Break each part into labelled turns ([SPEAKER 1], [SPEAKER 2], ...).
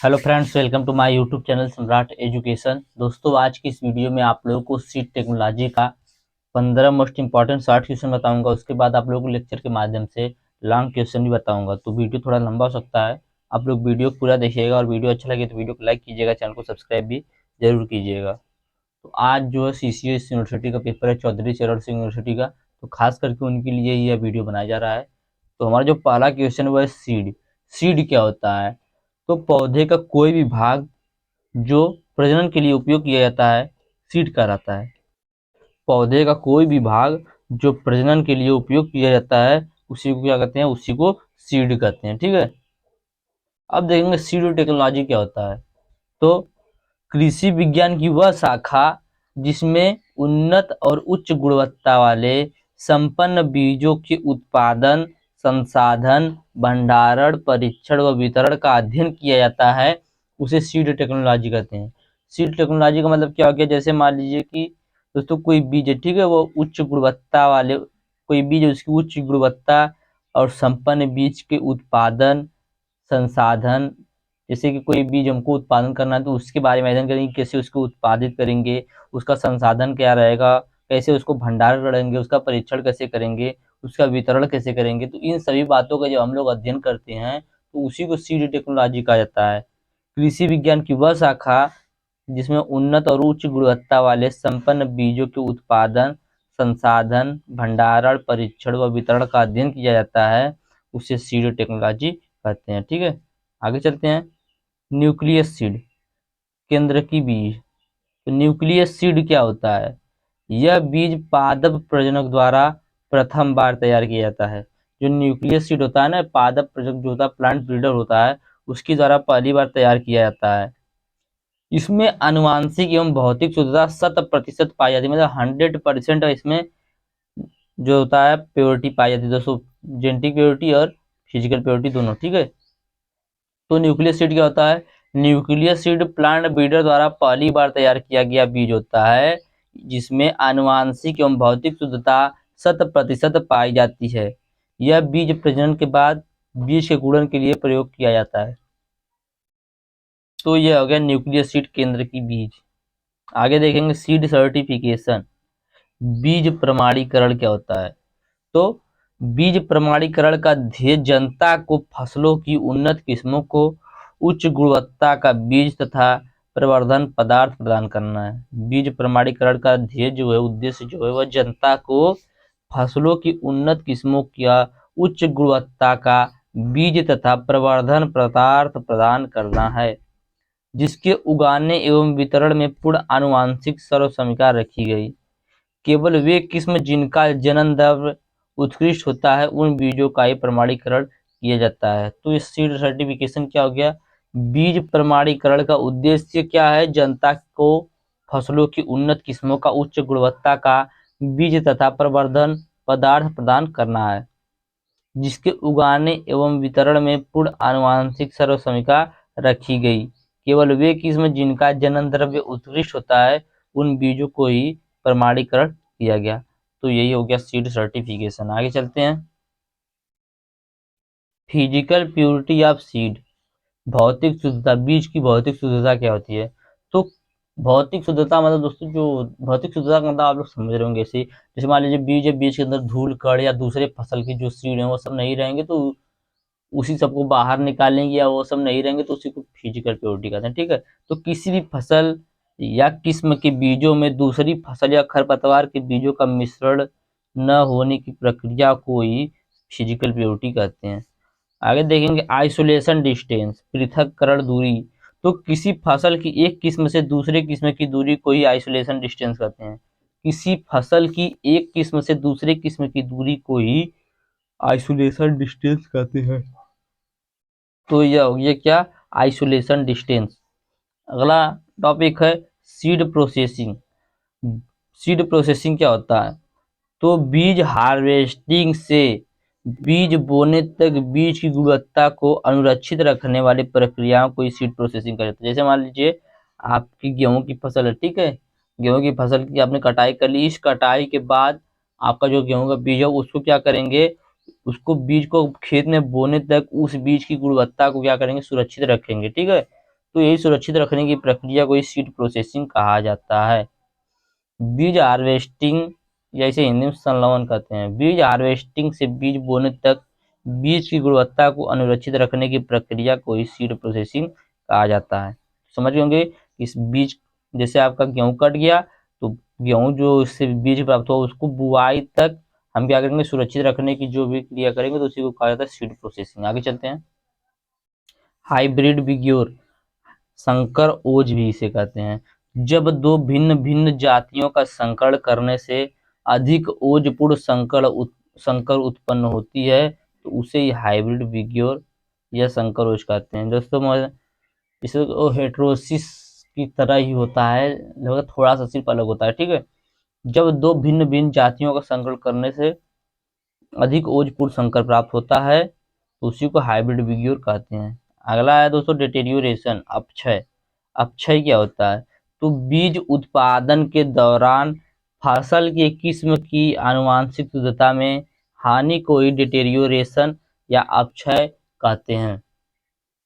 [SPEAKER 1] Hello friends, welcome to my YouTube channel Samrat education. दोस्तों, आज की इस वीडियो में आप लोगों को सीड टेक्नोलॉजी का 15 मोस्ट इंपॉर्टेंट शॉर्ट क्वेश्चन बताऊंगा। उसके बाद आप लोगों को लेक्चर के माध्यम से लॉन्ग क्वेश्चन भी बताऊंगा। तो वीडियो थोड़ा लंबा हो सकता है, आप लोग वीडियो पूरा देखिएगा और वीडियो अच्छा लगे तो वीडियो को लाइक कीजिएगा, चैनल को सब्सक्राइब भी जरूर कीजिएगा। तो आज जो है CCS यूनिवर्सिटी का पेपर है, चौधरी चरण सिंह यूनिवर्सिटी का, तो खास करके उनके लिए यह वीडियो बनाया जा रहा है। तो हमारा जो पहला क्वेश्चन है वो है सीड। सीड क्या होता है? तो पौधे का कोई भी भाग जो प्रजनन के लिए उपयोग किया जाता है, सीड कहलाता है। पौधे का कोई भी भाग जो प्रजनन के लिए उपयोग किया जाता है, उसी को क्या कहते हैं? उसी को सीड कहते हैं। ठीक है, अब देखेंगे सीड टेक्नोलॉजी क्या होता है। तो कृषि विज्ञान की वह शाखा जिसमें उन्नत और उच्च गुणवत्ता वाले संपन्न बीजों के उत्पादन, संसाधन, भंडारण, परीक्षण व वितरण का अध्ययन किया जाता है, उसे सीड टेक्नोलॉजी कहते हैं। सीड टेक्नोलॉजी का मतलब क्या हो गया? जैसे मान लीजिए कि दोस्तों कोई बीज है, ठीक है, वो उच्च गुणवत्ता वाले कोई बीज है, उसकी उच्च गुणवत्ता और संपन्न बीज के उत्पादन, संसाधन, जैसे कि कोई बीज हमको उत्पादन करना है तो उसके बारे में अध्ययन करेंगे, कैसे उसको उत्पादित करेंगे, उसका संसाधन क्या रहेगा, कैसे उसको भंडारण करेंगे, उसका परीक्षण कैसे करेंगे, उसका वितरण कैसे करेंगे। तो इन सभी बातों का जब हम लोग अध्ययन करते हैं तो उसी को सीड टेक्नोलॉजी कहा जाता है। कृषि विज्ञान की वह शाखा जिसमें उन्नत और उच्च गुणवत्ता वाले संपन्न बीजों के उत्पादन, संसाधन, भंडारण, परीक्षण व वितरण का अध्ययन किया जाता है, उसे सीड टेक्नोलॉजी कहते हैं। ठीक है, आगे चलते हैं। न्यूक्लियस सीड, केंद्र की बीज। तो न्यूक्लियस सीड क्या होता है? यह बीज पादप प्रजनक द्वारा प्रथम बार तैयार किया जाता है। जो न्यूक्लियस सीड होता है ना, पादप प्रजनक जो होता है, प्लांट ब्रीडर होता है, उसके द्वारा पहली बार तैयार किया जाता है। इसमें आनुवांशिक एवं भौतिक शुद्धता 100% पाई जाती है, मतलब 100% इसमें जो होता है प्योरिटी पाई जाती है दोस्तों, जेनेटिक प्योरिटी और फिजिकल प्योरिटी दोनों। ठीक है, तो न्यूक्लियस सीड क्या होता है? न्यूक्लियस सीड प्लांट ब्रीडर द्वारा पहली बार तैयार किया गया बीज होता है, जिसमें आनुवांशिक एवं भौतिक शुद्धता 100% पाई जाती है। यह बीज प्रजनन के बाद बीज के गुणन के लिए प्रयोग किया जाता है। तो यह हो गया न्यूक्लियस सीड, केंद्र की बीज। आगे देखेंगे सीड सर्टिफिकेशन। बीज प्रमाणीकरण क्या होता है? तो बीज प्रमाणीकरण का ध्येय जनता को फसलों की उन्नत किस्मों को उच्च गुणवत्ता का बीज तथा प्रवर्धन पदार्थ प्रदान करना है। बीज प्रमाणीकरण का ध्येय जो है, उद्देश्य जो है, वह जनता को फसलों की उन्नत किस्मों का उच्च गुणवत्ता का बीज तथा प्रवर्धन पदार्थ प्रदान करना है, जिसके उगाने एवं वितरण में पूर्ण आनुवांशिक सर्वसम्यता रखी गई। केवल वे किस्म जिनका जनन दर उत्कृष्ट होता है, उन बीजों का ही प्रमाणीकरण किया जाता है। तो इस सीड सर्टिफिकेशन क्या हो गया? बीज प्रमाणीकरण का उद्देश्य क्या है? जनता को फसलों की उन्नत किस्मों का उच्च गुणवत्ता का बीज तथा प्रवर्धन पदार्थ प्रदान करना है, जिसके उगाने एवं वितरण में पूर्ण आनुवांशिक सर्वसम्यता रखी गई। केवल वे किस्म जिनका जनन द्रव्य उत्कृष्ट होता है, उन बीजों को ही प्रमाणीकरण किया गया। तो यही हो गया सीड सर्टिफिकेशन। आगे चलते हैं। फिजिकल प्योरिटी ऑफ सीड, भौतिक शुद्धता। बीज की भौतिक शुद्धता क्या होती है? तो भौतिक शुद्धता मतलब दोस्तों, जो भौतिक शुद्धता का मतलब आप लोग समझ रहे होंगे। जैसे मान लीजिए बीज है, बीज के अंदर धूल कण या दूसरे फसल की जो सीड है वो सब नहीं रहेंगे, तो उसी सबको बाहर निकालेंगे या वो सब नहीं रहेंगे, तो उसी को फिजिकल प्योरिटी कहते हैं। ठीक है, तो किसी भी फसल या किस्म के बीजों में दूसरी फसल या खरपतवार के बीजों का मिश्रण न होने की प्रक्रिया को ही फिजिकल प्योरिटी कहते हैं। आगे देखेंगे आइसोलेशन डिस्टेंस, पृथक्करण दूरी। तो किसी फसल की एक किस्म से दूसरे किस्म की दूरी को ही आइसोलेशन डिस्टेंस कहते हैं। किसी फसल की एक किस्म से दूसरे किस्म की दूरी को ही आइसोलेशन डिस्टेंस कहते हैं। तो यह हो गया क्या? Isolation distance. अगला टॉपिक है सीड प्रोसेसिंग। सीड प्रोसेसिंग क्या होता है? तो बीज हार्वेस्टिंग से बीज बोने तक बीज की गुणवत्ता को अनुरक्षित रखने वाली प्रक्रियाओं को सीड प्रोसेसिंग कहते हैं। जैसे मान लीजिए आपकी गेहूं की फसल है, ठीक है, गेहूं की फसल की आपने कटाई कर ली। इस कटाई के बाद आपका जो गेहूं का बीज है उसको क्या करेंगे? उसको बीज को खेत में बोने तक उस बीज की गुणवत्ता को क्या करेंगे? सुरक्षित रखेंगे। ठीक है, तो यही सुरक्षित रखने की प्रक्रिया को सीड प्रोसेसिंग कहा जाता है। बीज हार्वेस्टिंग, या इसे हिंदी में संलवन कहते हैं। बीज हार्वेस्टिंग से बीज बोने तक बीज की गुणवत्ता को अनुरक्षित रखने की प्रक्रिया को ही सीड प्रोसेसिंग कहा जाता है। समझ गए होंगे, इस बीज, जैसे आपका गेहूं कट गया तो गेहूं जो इससे बीज प्राप्त हुआ उसको बुआई तक हम क्या करेंगे, सुरक्षित रखने की जो भी क्रिया करेंगे तो उसी को कहा जाता है सीड प्रोसेसिंग। आगे चलते हैं। हाइब्रिड विग्योर, संकर ओज भी इसे कहते हैं। जब दो भिन्न भिन्न जातियों का संकरण करने से अधिक ओजपूर्ण संकर उत्पन्न होती है तो उसे ही हाइब्रिड विग्योर या संकर ओज कहते हैं। दोस्तों इसे हेटेरोसिस की तरह ही होता है, लगभग थोड़ा सा सिर्फ अलग होता है, ठीक है। जब दो भिन्न भिन्न जातियों का संकरण करने से अधिक ओजपूर्ण संकर प्राप्त होता है तो उसी को हाइब्रिड विग्योर कहते हैं। अगला है दोस्तों डिटेरियोरेशन, अपक्षय। अपक्षय क्या होता है, तो बीज उत्पादन के दौरान फसल के किस्म की आनुवांशिक शुद्धता में हानि को ही डिटेरियोरेशन या अपक्षय कहते हैं।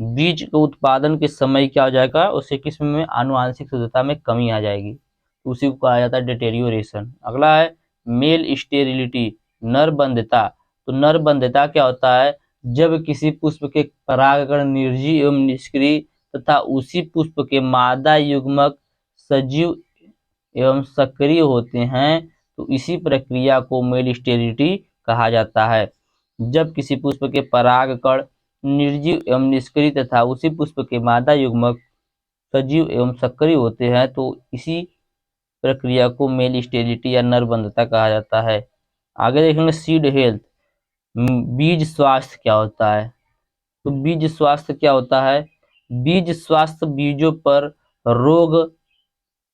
[SPEAKER 1] बीज के उत्पादन के समय क्या हो जाएगा, उसे किस्म में आनुवांशिक शुद्धता में कमी आ जाएगी, तो उसी को कहा जाता है डिटेरियोरेशन। अगला है मेल स्टेरिलिटी, नर बंध्यता। तो नर बंध्यता क्या होता है, जब किसी पुष्प के परागकण निर्जीव एवं निष्क्रिय तथा उसी पुष्प के मादा युग्मक सजीव एवं सक्रिय होते हैं तो इसी प्रक्रिया को मेल स्टेरिलिटी कहा जाता है। जब किसी पुष्प के परागकण निर्जीव एवं निष्क्रिय तथा उसी पुष्प के मादा युग्मक सजीव एवं सक्रिय होते हैं तो इसी प्रक्रिया को मेल स्टेरिलिटी या नरबंधता कहा जाता है। आगे देखेंगे सीड हेल्थ, बीज स्वास्थ्य क्या होता है। तो बीज स्वास्थ्य क्या होता है, बीज स्वास्थ्य बीजों पर रोग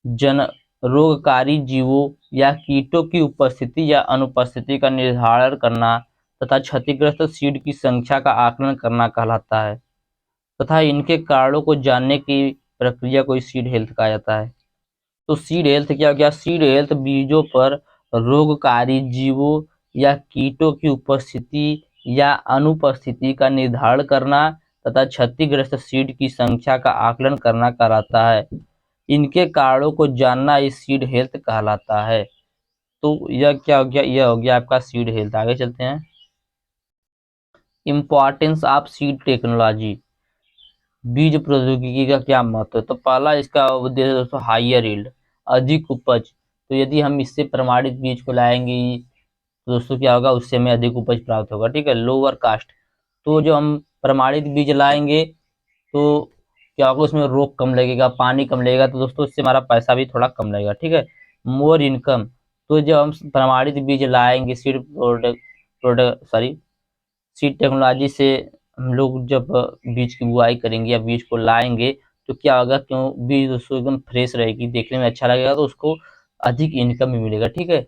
[SPEAKER 1] जन रोगकारी जीवों या कीटों की उपस्थिति या अनुपस्थिति का निर्धारण करना तथा क्षतिग्रस्त सीड की संख्या का आकलन करना कहलाता है तथा इनके कारणों को जानने की प्रक्रिया को सीड हेल्थ कहा जाता है। तो सीड हेल्थ क्या क्या, सीड हेल्थ बीजों पर रोगकारी जीवों या कीटों की उपस्थिति या अनुपस्थिति का निर्धारण करना तथा क्षतिग्रस्त सीड की संख्या का आकलन करना कहलाता है। इनके कारणों को जानना इस सीड हेल्थ कहलाता है। तो यह क्या हो गया, यह हो गया आपका सीड हेल्थ। आगे चलते हैं। इम्पोर्टेंस ऑफ सीड टेक्नोलॉजी, बीज प्रौद्योगिकी का क्या महत्व है। तो पहला इसका उद्देश्य दोस्तों हाइयर यील्ड, अधिक उपज। तो यदि हम इससे प्रमाणित बीज को लाएंगे तो दोस्तों क्या होगा, उससे हमें अधिक उपज प्राप्त होगा, ठीक है। लोअर कास्ट, तो जो हम प्रमाणित बीज लाएंगे तो क्या होगा, उसमें रोग कम लगेगा, पानी कम लगेगा, तो दोस्तों इससे हमारा पैसा भी थोड़ा कम लगेगा, ठीक है। मोर इनकम, तो जब हम प्रमाणित बीज लाएंगे seed product product sorry seed technology से हम लोग जब बीज की बुआई करेंगे या बीज को लाएंगे तो क्या होगा, क्यों बीज दोस्तों एकदम फ्रेश रहेगी, देखने में अच्छा लगेगा तो उसको अधिक इनकम भी मिलेगा, ठीक है।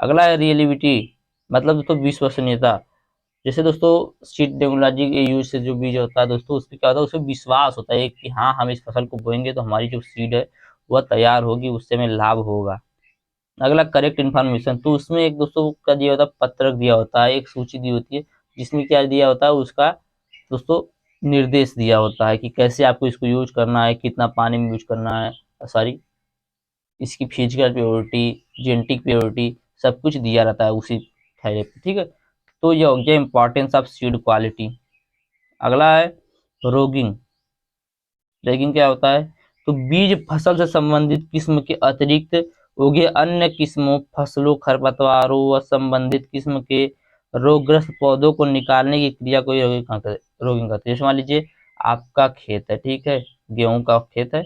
[SPEAKER 1] अगला है रियलिटी, मतलब दोस्तों विश्वसनीयता। जैसे दोस्तों सीड टेक्नोलॉजी के यूज से जो बीज होता है दोस्तों, उसपे क्या होता है, उसमें विश्वास होता है कि हाँ हम इस फसल को बोएंगे तो हमारी जो सीड है वह तैयार होगी, उससे हमें लाभ होगा। अगला करेक्ट इन्फॉर्मेशन, तो उसमें एक दोस्तों क्या दिया होता है, पत्रक दिया होता है, एक सूची दी होती है जिसमें क्या दिया होता है, उसका दोस्तों निर्देश दिया होता है कि कैसे आपको इसको यूज करना है, कितना पानी में यूज करना है, सॉरी इसकी फिजिकल प्योरिटी, जेनेटिक प्योरिटी, सब कुछ दिया रहता है उसी थैले पे, ठीक है। तो ये हो गया इंपॉर्टेंस ऑफ सीड क्वालिटी। अगला है रोगिंग। रैगिंग क्या होता है, तो बीज फसल से संबंधित किस्म के अतिरिक्त उगे अन्य किस्मों, फसलों, खरपतवारों व संबंधित किस्म के रोगग्रस्त पौधों को निकालने की क्रिया को रोगिंग कहते हैं। जैसे मान लीजिए आपका खेत है, ठीक है, गेहूं का खेत है।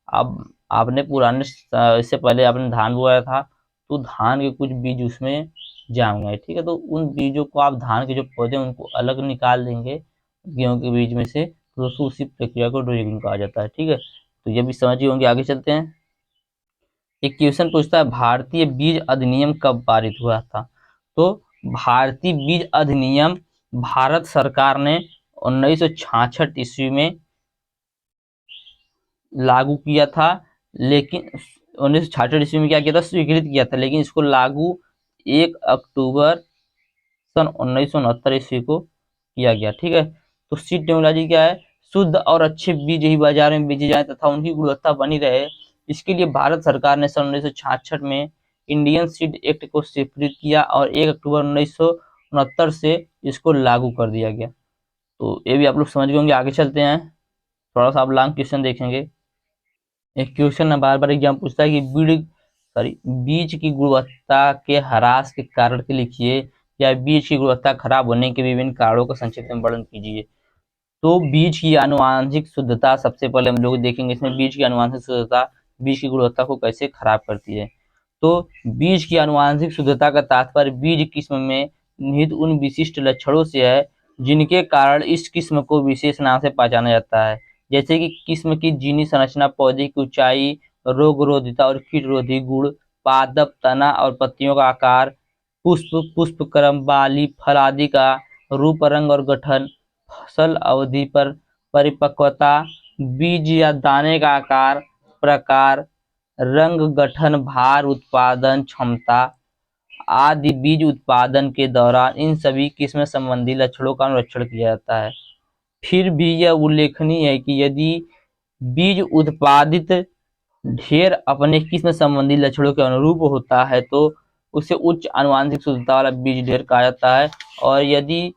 [SPEAKER 1] अब आपने पुराने इससे पहले आपने धान बोया था तो धान के कुछ बीज उसमें जाम गए, ठीक है। तो उन बीजों को आप, धान के जो पौधे उनको अलग निकाल देंगे गेहूं के बीज में से, तो दोस्तों उसी प्रक्रिया को ड्रिलिंग कहा जाता है, ठीक है। तो ये भी समझिए होंगे। आगे चलते हैं। एक क्वेश्चन पूछता है भारतीय बीज अधिनियम कब पारित हुआ था। तो भारतीय बीज अधिनियम भारत सरकार ने 1966 ईस्वी में लागू किया था, लेकिन 1966 ईस्वी में क्या किया था, स्वीकृत किया था, लेकिन इसको लागू 1 अक्टूबर सन 1969 ईस्वी को किया गया, ठीक है। तो सीड टेक्नोलॉजी क्या है, शुद्ध और अच्छे बीज ही बाजार में बेचे जाएं तथा उनकी गुणवत्ता बनी रहे, इसके लिए भारत सरकार ने सन 1966 में इंडियन सीड एक्ट को स्वीकृत किया और 1 अक्टूबर 1969 से इसको लागू कर दिया गया। तो ये भी आप लोग समझ गए होंगे। आगे चलते हैं, थोड़ा सा आप लॉन्ग क्वेश्चन देखेंगे। एक क्वेश्चन बार बार एग्जाम पूछता है कि बीज की गुणवत्ता के ह्रास के कारण के लिखिए या बीज की गुणवत्ता खराब होने के विभिन्न कारणों का संक्षिप्त में वर्णन कीजिए। तो बीज की आनुवांशिक शुद्धता सबसे पहले हम लोग देखेंगे, इसमें बीज की आनुवांशिक शुद्धता बीज की गुणवत्ता को कैसे खराब करती है। तो बीज की आनुवांशिक शुद्धता का तात्पर्य बीज किस्म में निहित उन विशिष्ट लक्षणों से है जिनके कारण इस किस्म को विशेष नाम से पहचाना जाता है, जैसे कि किस्म की जीनी संरचना, पौधे की ऊंचाई, रोगरोधिता और कीटरोधी गुण, पादप, तना और पत्तियों का आकार, पुष्प क्रम, बाली, फल आदि का रूप, रंग और गठन, फसल अवधि पर परिपक्वता, बीज या दाने का आकार, प्रकार, रंग, गठन, भार, उत्पादन क्षमता आदि बीज उत्पादन के दौरान इन सभी किस्म संबंधी लक्षणों का अनुरक्षण किया जाता है। फिर भी यह उल्लेखनीय है कि यदि बीज उत्पादित ढेर अपने किस्म संबंधी लक्षणों के अनुरूप होता है तो उसे उच्च आनुवांशिक शुद्धता वाला बीज ढेर कहा जाता है, और यदि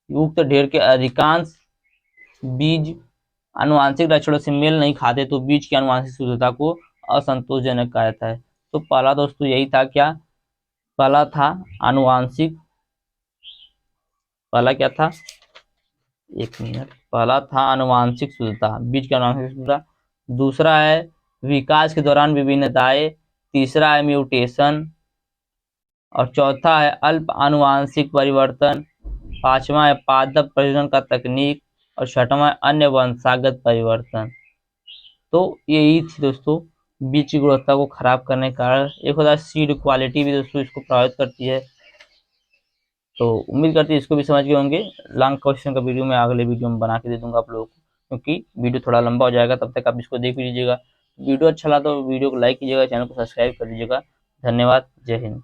[SPEAKER 1] उक्त ढेर के अधिकांश बीज आनुवांशिक लक्षणों से मेल नहीं खाते तो बीज की आनुवांशिक शुद्धता को असंतोषजनक कहा जाता है। तो पहला दोस्तों यही था, क्या पहला था आनुवांशिक, पहला क्या था, एक मिनट, पहला था आनुवांशिक शुद्धता, बीज की आनुवांशिक शुद्धता। दूसरा है विकास के दौरान विभिन्नताएं। तीसरा है म्यूटेशन। और चौथा है अल्प आनुवांशिक परिवर्तन। पांचवा है पादप प्रजनन का तकनीक। और छठवां है अन्य वंशागत परिवर्तन। तो यही थी दोस्तों बीज की गुणवत्ता को खराब करने का कारण। एक होता है सीड क्वालिटी भी दोस्तों इसको प्रभावित करती है। तो उम्मीद करती है इसको भी समझ गए होंगे। लॉन्ग क्वेश्चन का वीडियो मैं अगले वीडियो में बना के दे दूंगा आप लोगों को, क्योंकि वीडियो थोड़ा लंबा हो जाएगा, तब तक आप इसको देख लीजिएगा। वीडियो अच्छा लगा तो वीडियो को लाइक कीजिएगा, चैनल को सब्सक्राइब कर लीजिएगा। धन्यवाद, जय हिंद।